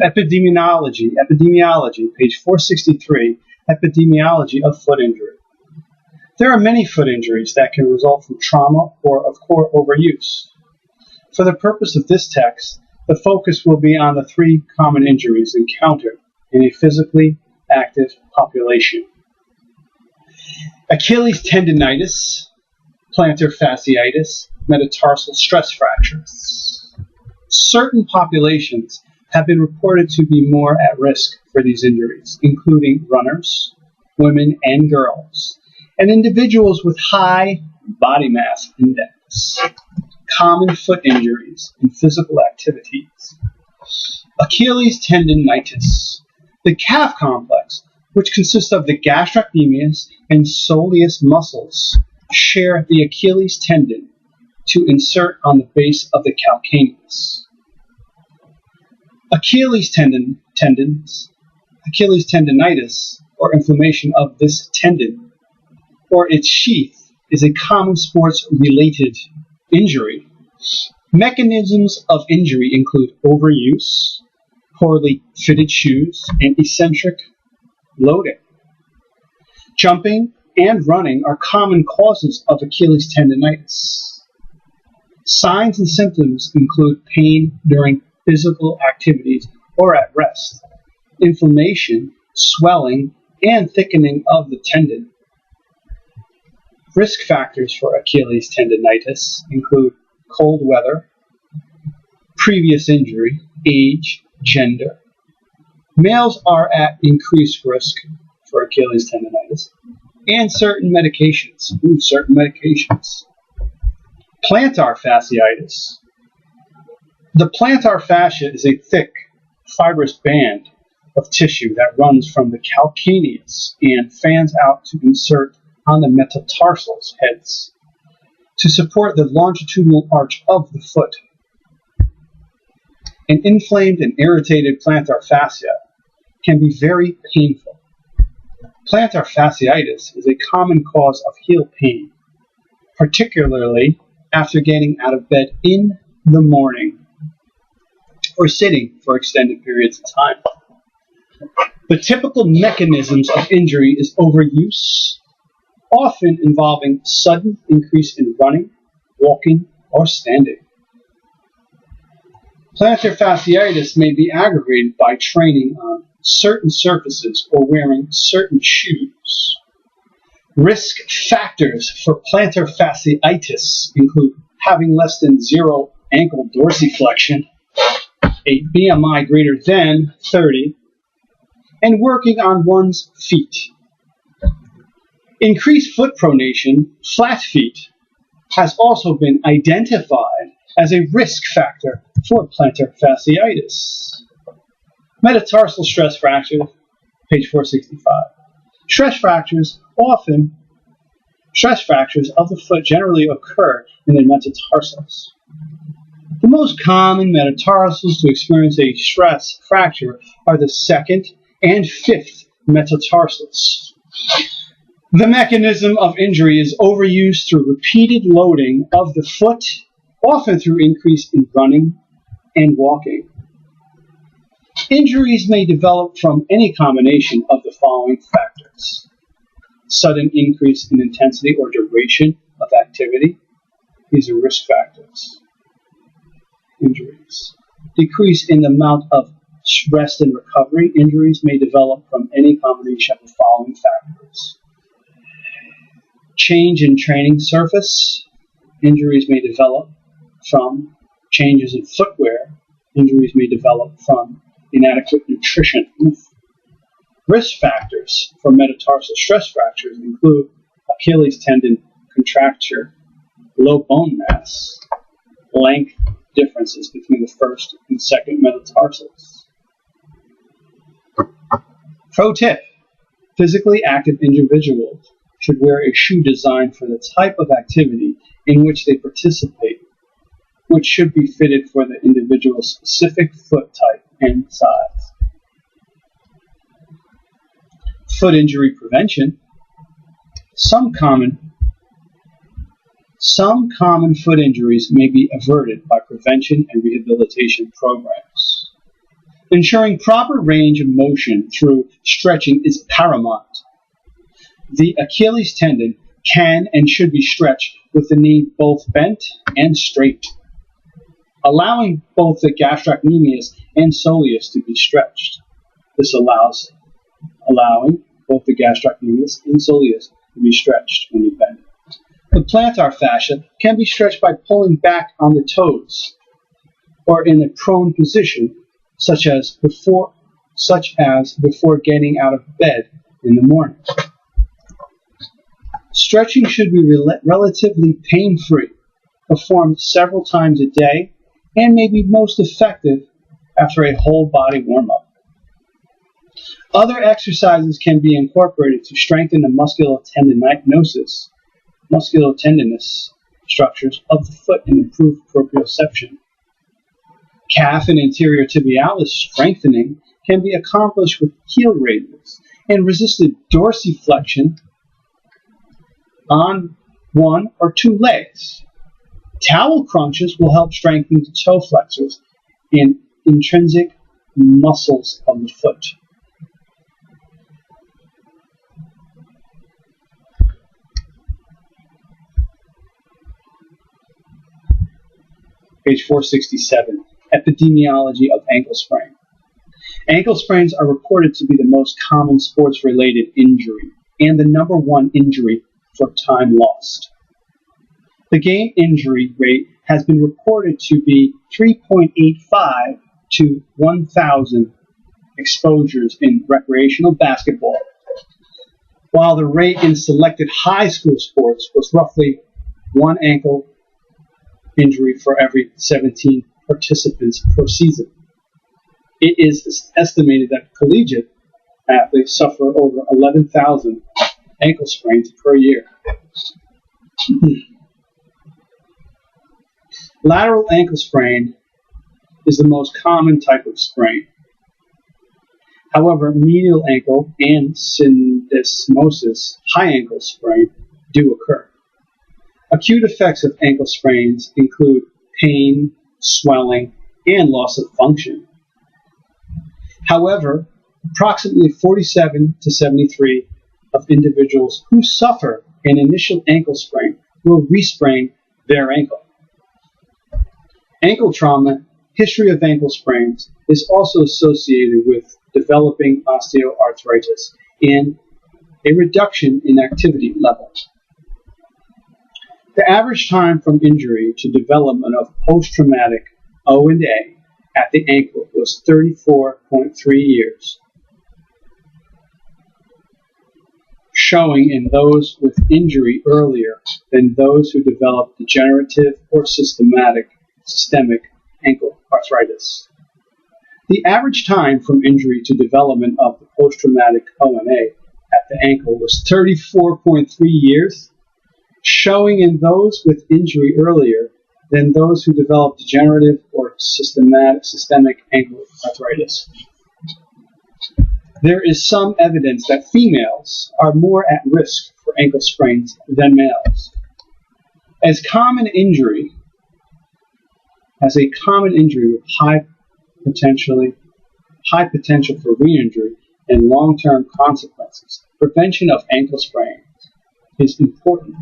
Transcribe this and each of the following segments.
Epidemiology, page 463, epidemiology of foot injury. There are many foot injuries that can result from trauma or of core overuse. For the purpose of this text, the focus will be on the three common injuries encountered in a physically active population: Achilles tendinitis, plantar fasciitis, metatarsal stress fractures. Certain populations have been reported to be more at risk for these injuries, including runners, women and girls, and individuals with high body mass index. Common foot injuries in physical activities. Achilles tendinitis. The calf complex, which consists of the gastrocnemius and soleus muscles, share the Achilles tendon to insert on the base of the calcaneus. Achilles tendinitis, or inflammation of this tendon, or its sheath, is a common sports-related injury. Mechanisms of injury include overuse, poorly fitted shoes, and eccentric loading. Jumping and running are common causes of Achilles tendinitis. Signs and symptoms include pain during physical activities or at rest, inflammation, swelling, and thickening of the tendon. Risk factors for Achilles tendinitis include cold weather, previous injury, age, gender. Males are at increased risk for Achilles tendinitis, and certain medications. Plantar fasciitis. The plantar fascia is a thick, fibrous band of tissue that runs from the calcaneus and fans out to insert on the metatarsal heads to support the longitudinal arch of the foot. An inflamed and irritated plantar fascia can be very painful. Plantar fasciitis is a common cause of heel pain, particularly after getting out of bed in the morning or sitting for extended periods of time. The typical mechanisms of injury is overuse, often involving sudden increase in running, walking, or standing. Plantar fasciitis may be aggravated by training on certain surfaces or wearing certain shoes. Risk factors for plantar fasciitis include having less than 0 ankle dorsiflexion, a BMI greater than 30, and working on one's feet. Increased foot pronation, flat feet, has also been identified as a risk factor for plantar fasciitis. Metatarsal stress fractures, page 465. Stress fractures of the foot generally occur in the metatarsals. The most common metatarsals to experience a stress fracture are the 2nd and 5th metatarsals. The mechanism of injury is overuse through repeated loading of the foot, often through increase in running and walking. Injuries may develop from any combination of the following factors: sudden increase in intensity or duration of activity. These are risk factors. Injuries. Decrease in the amount of rest and recovery. Injuries may develop from any combination of the following factors: change in training surface. Injuries may develop from changes in footwear. Injuries may develop from inadequate nutrition. Risk factors for metatarsal stress fractures include Achilles tendon contracture, low bone mass, length differences between the 1st and 2nd metatarsals. Pro tip: physically active individuals should wear a shoe designed for the type of activity in which they participate, which should be fitted for the individual's specific foot type and size. Foot injury prevention. Some common foot injuries may be averted by prevention and rehabilitation programs. Ensuring proper range of motion through stretching is paramount. The Achilles tendon can and should be stretched with the knee both bent and straight, allowing both the gastrocnemius and soleus to be stretched. This allowing both the gastrocnemius and soleus to be stretched when you bend. The plantar fascia can be stretched by pulling back on the toes or in a prone position, such as before getting out of bed in the morning. Stretching should be relatively pain-free, performed several times a day, and may be most effective after a whole body warm-up. Other exercises can be incorporated to strengthen the musculotendinous structures of the foot and improve proprioception. Calf and anterior tibialis strengthening can be accomplished with heel raises and resisted dorsiflexion on one or two legs. Towel crunches will help strengthen the toe flexors and intrinsic muscles of the foot. Page 467, Epidemiology of ankle sprain. Ankle sprains are reported to be the most common sports-related injury and the number one injury for time lost. The game injury rate has been reported to be 3.85 to 1,000 exposures in recreational basketball, while the rate in selected high school sports was roughly one ankle injury for every 17 participants per season. It is estimated that collegiate athletes suffer over 11,000 ankle sprains per year. Lateral ankle sprain is the most common type of sprain. However, medial ankle and syndesmosis, high ankle sprain, do occur. Acute effects of ankle sprains include pain, swelling, and loss of function. However, approximately 47 to 73 of individuals who suffer an initial ankle sprain will resprain their ankle. Ankle trauma, history of ankle sprains, is also associated with developing osteoarthritis and a reduction in activity levels. The average time from injury to development of post-traumatic O&A at the ankle was 34.3 years, showing in those with injury earlier than those who developed degenerative or systemic ankle arthritis. The average time from injury to development of the post-traumatic O&A at the ankle was 34.3 years, showing in those with injury earlier than those who developed degenerative or systemic ankle arthritis. There is some evidence that females are more at risk for ankle sprains than males. As a common injury with high potential for re-injury and long-term consequences, prevention of ankle sprains is important.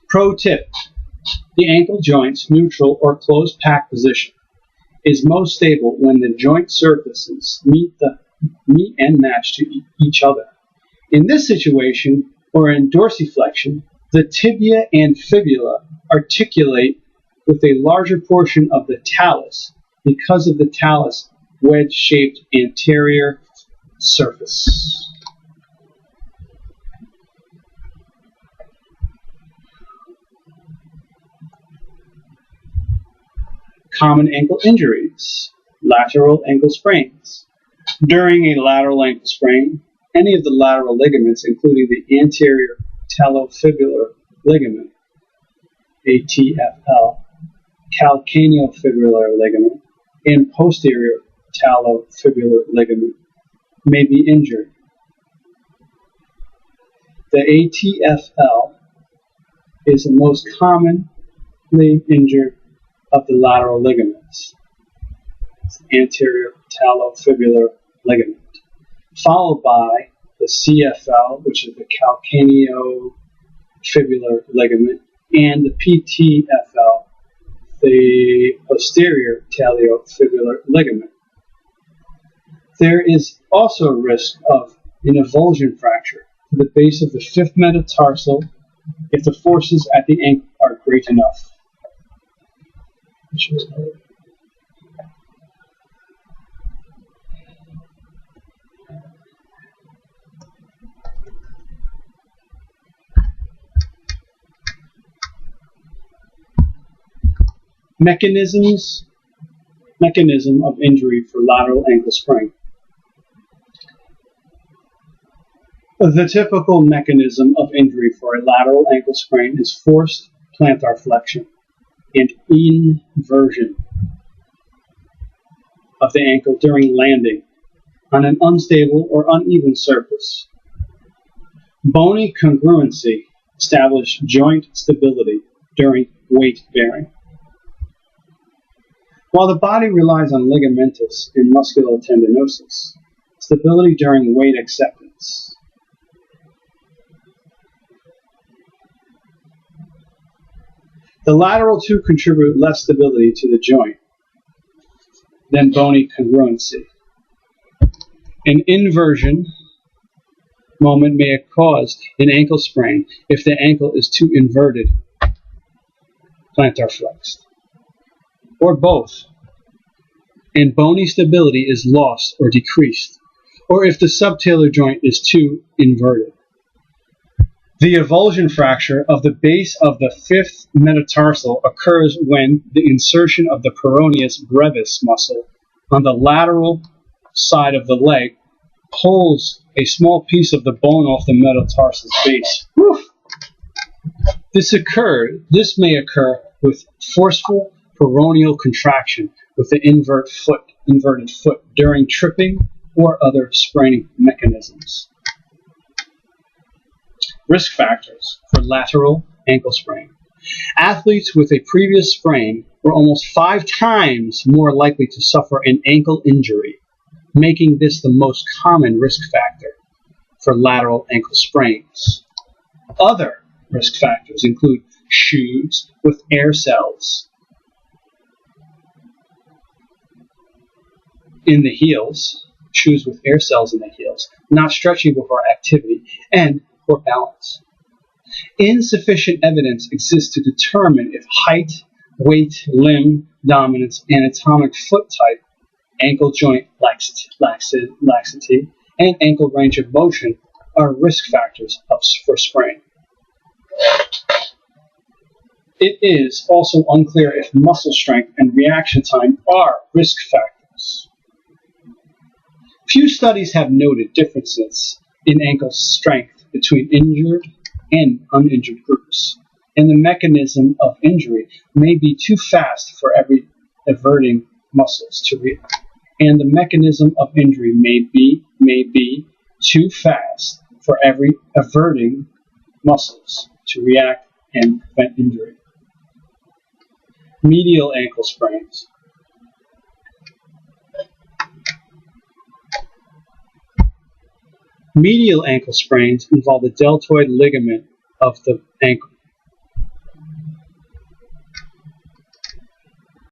Pro tip: the ankle joint's neutral or closed pack position is most stable when the joint surfaces meet and match to each other. In this situation, or in dorsiflexion, the tibia and fibula articulate with a larger portion of the talus because of the talus wedge-shaped anterior surface. Common ankle injuries, lateral ankle sprains. During a lateral ankle sprain, any of the lateral ligaments, including the anterior talofibular ligament, ATFL, calcaneofibular ligament, and posterior talofibular ligament, may be injured. The ATFL is the most commonly injured of the lateral ligaments. It's the anterior talofibular ligament, followed by the CFL, which is the calcaneofibular ligament, and the PTFL, the posterior talofibular ligament. There is also a risk of an avulsion fracture to the base of the fifth metatarsal if the forces at the ankle are great enough. Mechanism of injury for lateral ankle sprain. The typical mechanism of injury for a lateral ankle sprain is forced plantar flexion and inversion of the ankle during landing on an unstable or uneven surface. Bony congruency establishes joint stability during weight bearing. While the body relies on ligamentous and musculotendinosis, stability during weight acceptance. The lateral two contribute less stability to the joint than bony congruency. An inversion moment may cause an ankle sprain if the ankle is too inverted, plantar flexed, or both, and bony stability is lost or decreased, or if the subtalar joint is too inverted. The avulsion fracture of the base of the fifth metatarsal occurs when the insertion of the peroneus brevis muscle on the lateral side of the leg pulls a small piece of the bone off the metatarsal's base. Whew. This may occur with forceful peroneal contraction with the inverted foot during tripping or other spraining mechanisms. Risk factors for lateral ankle sprain. Athletes with a previous sprain were almost 5 times more likely to suffer an ankle injury, making this the most common risk factor for lateral ankle sprains. Other risk factors include shoes with air cells in the heels, not stretching before activity, and poor balance. Insufficient evidence exists to determine if height, weight, limb dominance, anatomic foot type, ankle joint laxity, and ankle range of motion are risk factors for sprain. It is also unclear if muscle strength and reaction time are risk factors. Few studies have noted differences in ankle strength between injured and uninjured groups, and the mechanism of injury may be too fast for every everting muscles to react. And the mechanism of injury may be too fast for every everting muscles to react and prevent injury. Medial ankle sprains. Medial ankle sprains involve the deltoid ligament of the ankle